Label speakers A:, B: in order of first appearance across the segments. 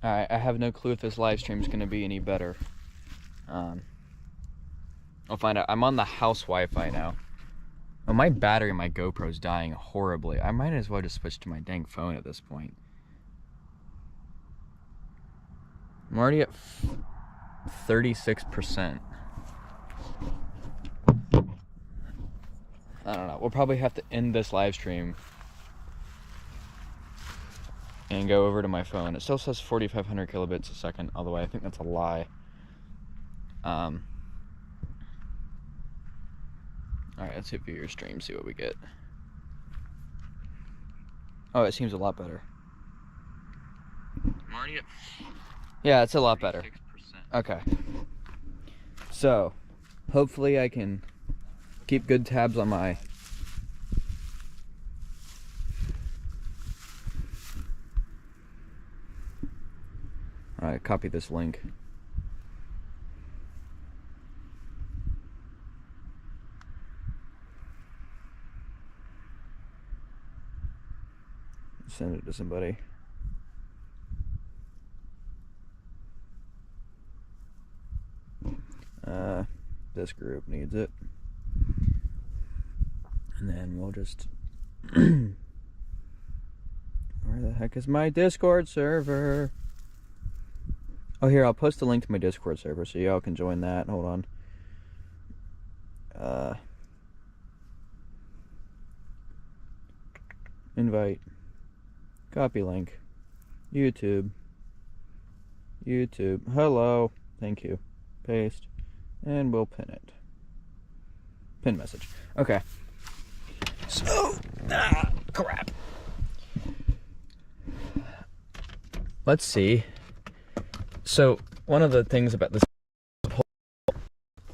A: Alright, I have no clue if this live stream is going to be any better. I'll find out. I'm on the house Wi-Fi now. Oh, my battery in my GoPro is dying horribly. I might as well just switch to my dang phone at this point. I'm already at 36%. I don't know. We'll probably have to end this live stream and go over to my phone. It still says 4,500 kilobits a second all the way. I think that's a lie. Alright, let's hit view your stream, see what we get. Oh, it seems a lot better. Yeah, it's a lot better. Okay. So, hopefully I can keep good tabs on my... Alright, copy this link. Send it to somebody. This group needs it. And then we'll just... Where the heck is my Discord server? Oh, here, I'll post a link to my Discord server so y'all can join that. Hold on. Invite. Copy link. YouTube. Hello. Thank you. Paste. And we'll pin it. Pin message. Okay. So, crap. Let's see. So, one of the things about this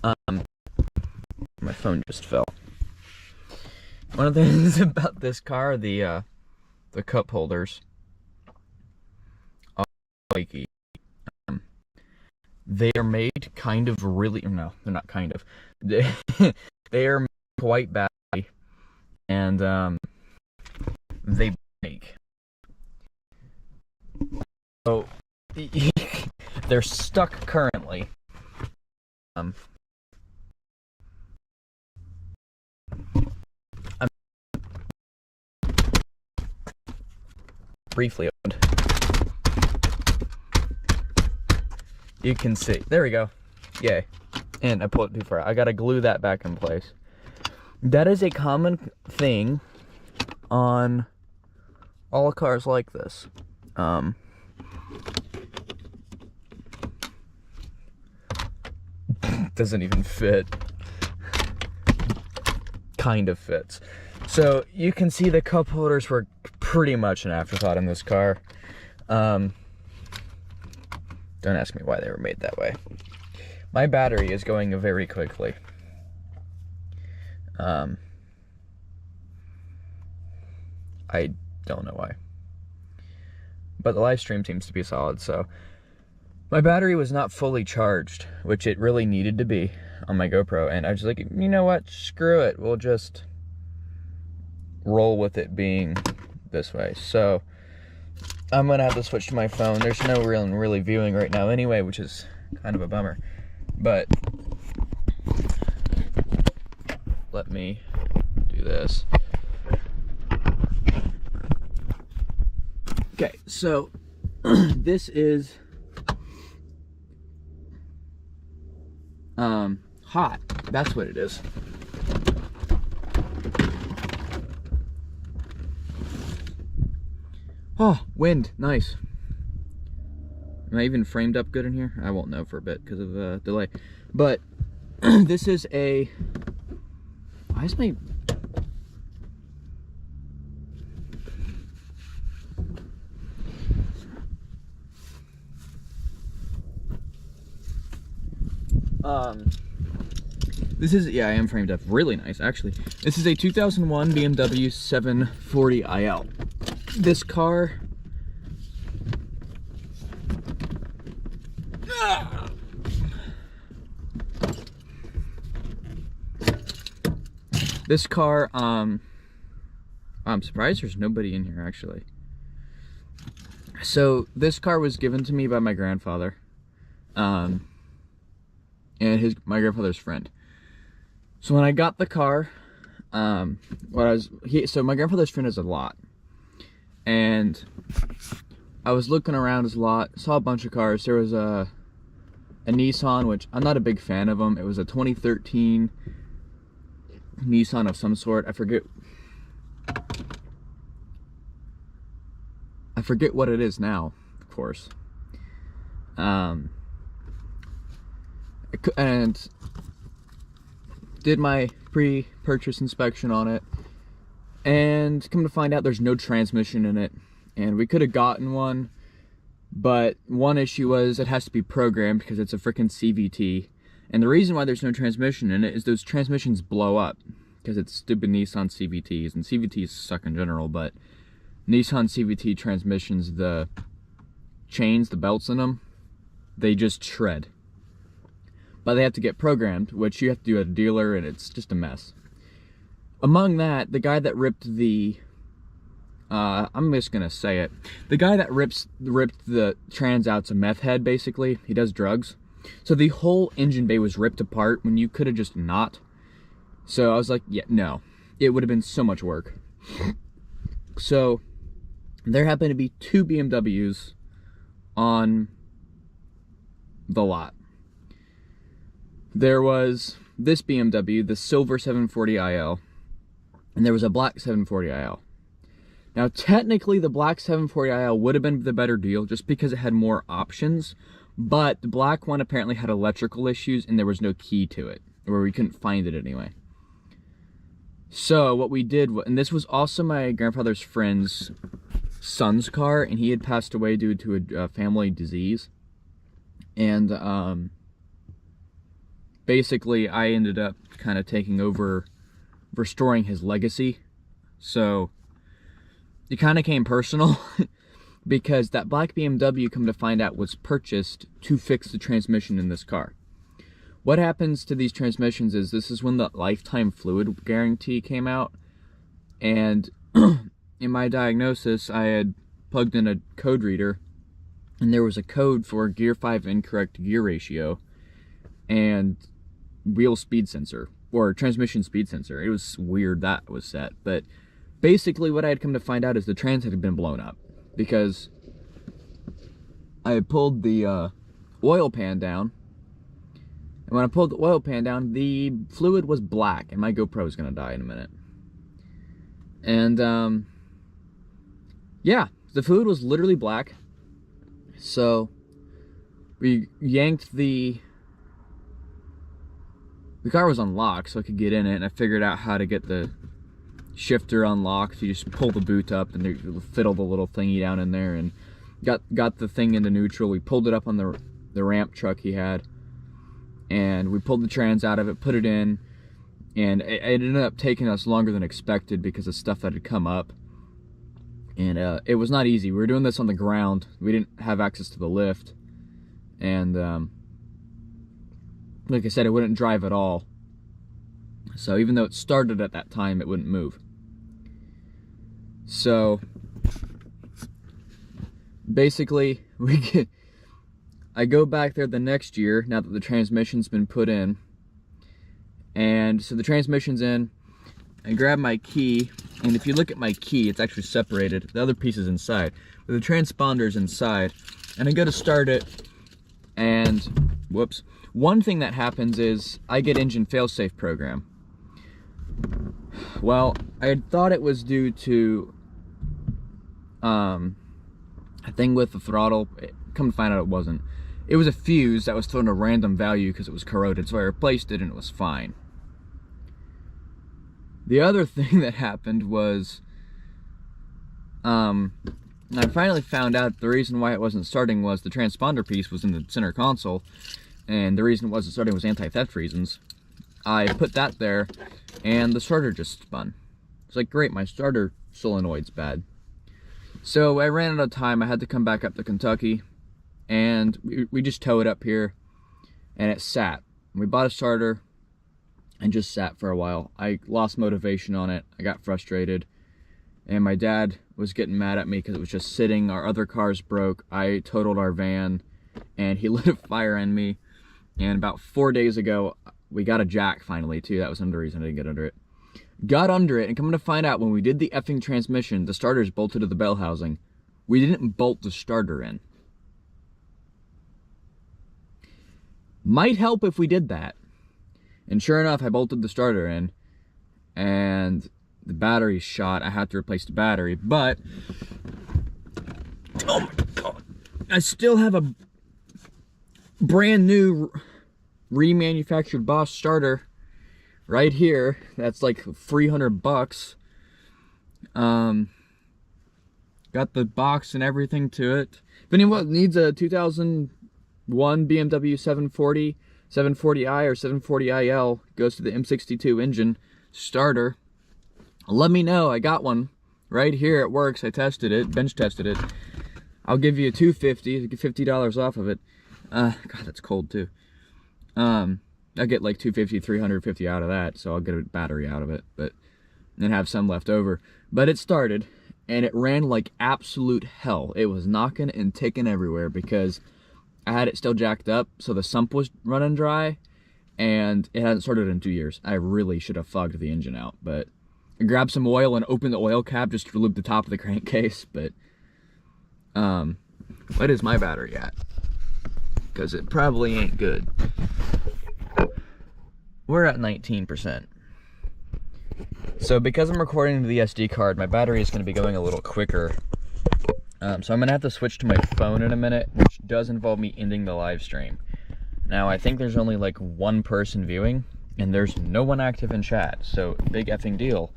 A: my phone just fell. One of the things about this car, the cup holders are flaky. They are made kind of really, no, they're not kind of. They are quite badly, and they break. So they're stuck currently. I'm briefly opened. You can see. There we go. Yay. And I pulled it too far. I gotta glue that back in place. That is a common thing on all cars like this. Doesn't even fit. Kind of fits. So you can see the cup holders were pretty much an afterthought in this car. Don't ask me why they were made that way. My battery is going very quickly. I don't know why. But the live stream seems to be solid, so... My battery was not fully charged, which it really needed to be on my GoPro, and I was like, you know what, screw it, we'll just roll with it being this way. So, I'm gonna have to switch to my phone. There's no really viewing right now anyway, which is kind of a bummer. But let me do this. Okay, so this is hot. That's what it is. Oh, wind. Nice. Am I even framed up good in here? I won't know for a bit because of delay. But this is a... Why is my... This is, yeah, I am framed up really nice, actually. This is a 2001 BMW 740iL. This car... This car, I'm surprised there's nobody in here, actually. So this car was given to me by my grandfather, and my grandfather's friend. So when I got the car, so my grandfather's friend has a lot, and I was looking around his lot, saw a bunch of cars. There was a Nissan, which I'm not a big fan of them. It was a 2013 Nissan of some sort. I forget what it is now, of course. And did my pre-purchase inspection on it, and come to find out there's no transmission in it. And we could have gotten one, but one issue was it has to be programmed because it's a freaking CVT. And the reason why there's no transmission in it is those transmissions blow up because it's stupid Nissan CVTs, and CVTs suck in general, but Nissan CVT transmissions, the chains, the belts in them, they just shred. But they have to get programmed, which you have to do at a dealer, and it's just a mess. Among that, the guy that ripped the I'm just gonna say it. The guy that ripped the trans out's a meth head, basically. He does drugs. So the whole engine bay was ripped apart when you could have just not. So I was like, yeah, no. It would have been so much work. So there happened to be 2 BMWs on the lot. There was this BMW, the silver 740iL, and there was a black 740iL. Now, technically, the black 740iL would have been the better deal just because it had more options, but the black one apparently had electrical issues and there was no key to it, or we couldn't find it anyway. So what we did, and this was also my grandfather's friend's son's car, and he had passed away due to a family disease. And basically, I ended up kind of taking over restoring his legacy. So it kind of came personal because that black BMW, come to find out, was purchased to fix the transmission in this car. What happens to these transmissions is this is when the lifetime fluid guarantee came out, and in my diagnosis I had plugged in a code reader and there was a code for gear 5 incorrect gear ratio and wheel speed sensor, or transmission speed sensor. It was weird that was set, but basically what I had come to find out is the trans had been blown up because I had pulled the oil pan down, and when I pulled the oil pan down, the fluid was black, and my GoPro is gonna die in a minute. And yeah, the fluid was literally black. So we yanked the car was unlocked, so I could get in it, and I figured out how to get the shifter unlocked. You just pull the boot up and you fiddle the little thingy down in there, and got the thing into neutral. We pulled it up on the ramp truck he had, and we pulled the trans out of it, put it in, and it ended up taking us longer than expected because of stuff that had come up. And it was not easy. We were doing this on the ground. We didn't have access to the lift, and like I said, it wouldn't drive at all. So even though it started at that time, it wouldn't move. So basically, I go back there the next year now that the transmission's been put in. And so the transmission's in. I grab my key, and if you look at my key, it's actually separated. The other piece is inside, but the transponder's inside. And I go to start it, and whoops. One thing that happens is I get engine failsafe program. Well, I had thought it was due to a thing with the throttle. Come to find out it wasn't. It was a fuse that was thrown a random value because it was corroded, so I replaced it and it was fine. The other thing that happened was I finally found out the reason why it wasn't starting was the transponder piece was in the center console, and the reason it wasn't starting was anti-theft reasons. I put that there, and the starter just spun. It's like, great, my starter solenoid's bad. So I ran out of time. I had to come back up to Kentucky, and we just tow it up here, and it sat. We bought a starter and just sat for a while. I lost motivation on it. I got frustrated, and my dad was getting mad at me because it was just sitting. Our other cars broke. I totaled our van, and he lit a fire on me. And about 4 days ago, we got a jack finally too. That was another reason I didn't get under it. Got under it, and coming to find out, when we did the effing transmission, the starter's bolted to the bell housing. We didn't bolt the starter in. Might help if we did that. And sure enough, I bolted the starter in, and the battery's shot. I had to replace the battery, but oh my God, I still have a brand new remanufactured Bosch starter right here. That's like 300 bucks. Got the box and everything to it. If anyone needs a 2001 BMW 740, 740i or 740iL, goes to the M62 engine starter, let me know. I got one right here. It works. I tested it, bench tested it. I'll give you a $250, get $50 off of it. God, that's cold too. I get like $250, $350 out of that, so I'll get a battery out of it, but then have some left over. But it started, and it ran like absolute hell. It was knocking and ticking everywhere because I had it still jacked up, so the sump was running dry, and it hadn't started in 2 years. I really should have fogged the engine out, but I grabbed some oil and opened the oil cap just to lube the top of the crankcase. But what is my battery at? Because it probably ain't good. We're at 19%. So because I'm recording to the SD card, my battery is going to be going a little quicker. So I'm going to have to switch to my phone in a minute, which does involve me ending the live stream. Now, I think there's only like one person viewing, and there's no one active in chat, so big effing deal.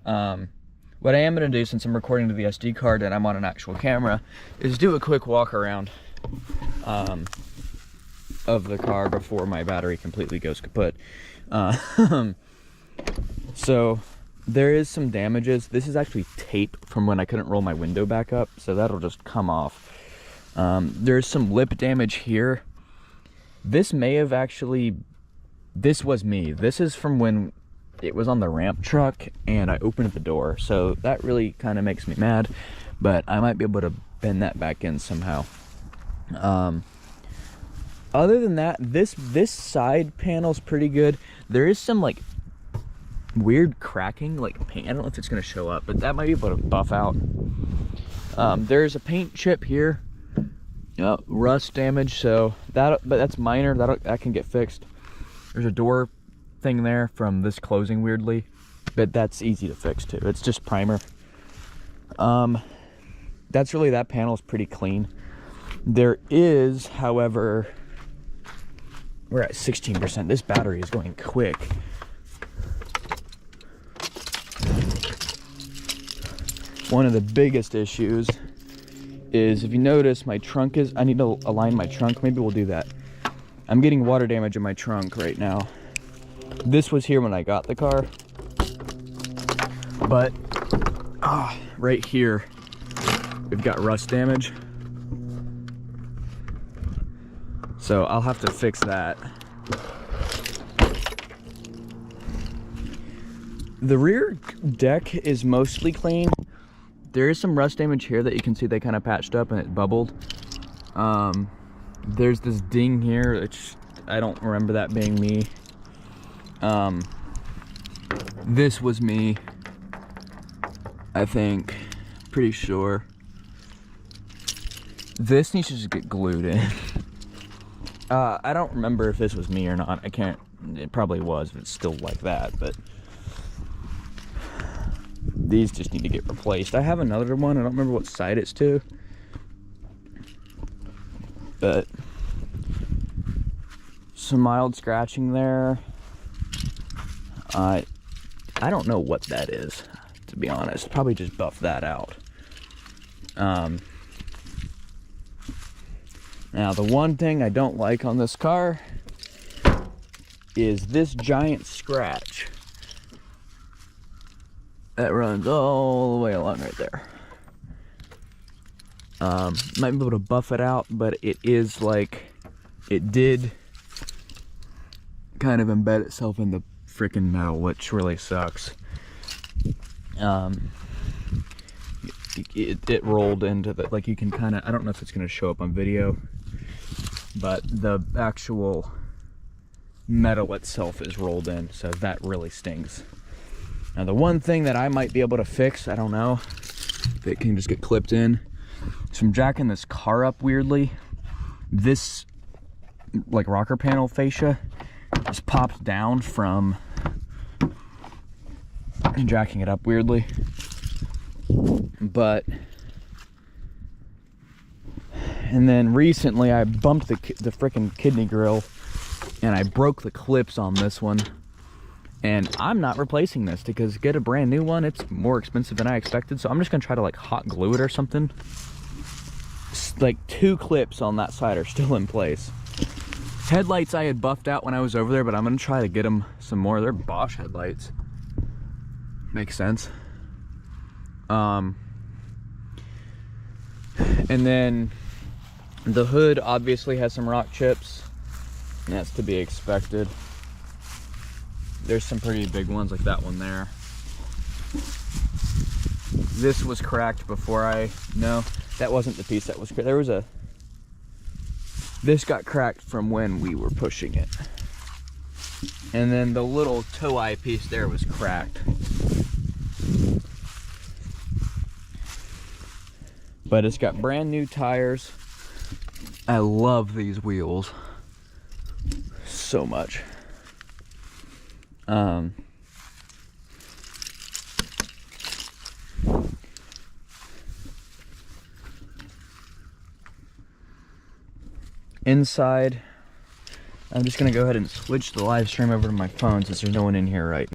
A: What I am going to do, since I'm recording to the SD card and I'm on an actual camera, is do a quick walk around of the car before my battery completely goes kaput. So there is some damages. This is actually tape from when I couldn't roll my window back up, so that'll just come off. There's some lip damage here. This may have actually, this was me. This is from when it was on the ramp truck and I opened the door, so that really kind of makes me mad, but I might be able to bend that back in somehow. Other than that, this side panel's pretty good. There is some like weird cracking, like paint. I don't know if it's gonna show up, but that might be able to buff out. There's a paint chip here, rust damage, so but that's minor. That can get fixed. There's a door thing there from this closing weirdly, but that's easy to fix too. It's just primer. That's really, that panel's pretty clean. There is, however, we're at 16%. This battery is going quick. One of the biggest issues is, if you notice, my trunk is, I need to align my trunk. Maybe we'll do that. I'm getting water damage in my trunk right now. This was here when I got the car, but right here we've got rust damage. So I'll have to fix that. The rear deck is mostly clean. There is some rust damage here that you can see they kind of patched up and it bubbled. There's this ding here, which I don't remember that being me. This was me, I think, pretty sure. This needs to just get glued in. I don't remember if this was me or not. I can't, it probably was if it's still like that, but these just need to get replaced. I have another one, I don't remember what side it's to, but some mild scratching there. I don't know what that is, to be honest. Probably just buff that out. Now, the one thing I don't like on this car is this giant scratch that runs all the way along right there. Might be able to buff it out, but it is like, it did kind of embed itself in the freaking metal, which really sucks. it rolled into the, like you can kind of, I don't know if it's going to show up on video, but the actual metal itself is rolled in, so that really stings. Now the one thing that I might be able to fix, I don't know if it can just get clipped in, is from jacking this car up weirdly, this like rocker panel fascia just pops down from jacking it up weirdly. But and then recently I bumped the frickin' kidney grill and I broke the clips on this one, and I'm not replacing this because to get a brand new one, it's more expensive than I expected. So I'm just gonna try to like hot glue it or something. Like 2 clips on that side are still in place. Headlights I had buffed out when I was over there, but I'm gonna try to get them some more. They're Bosch headlights. Makes sense. And then the hood obviously has some rock chips, and that's to be expected. There's some pretty big ones like that one there. This was cracked before no, that wasn't the piece that was cracked. There was this got cracked from when we were pushing it. And then the little toe eye piece there was cracked. But it's got brand new tires. I love these wheels so much. Inside, I'm just gonna go ahead and switch the live stream over to my phone since there's no one in here right now.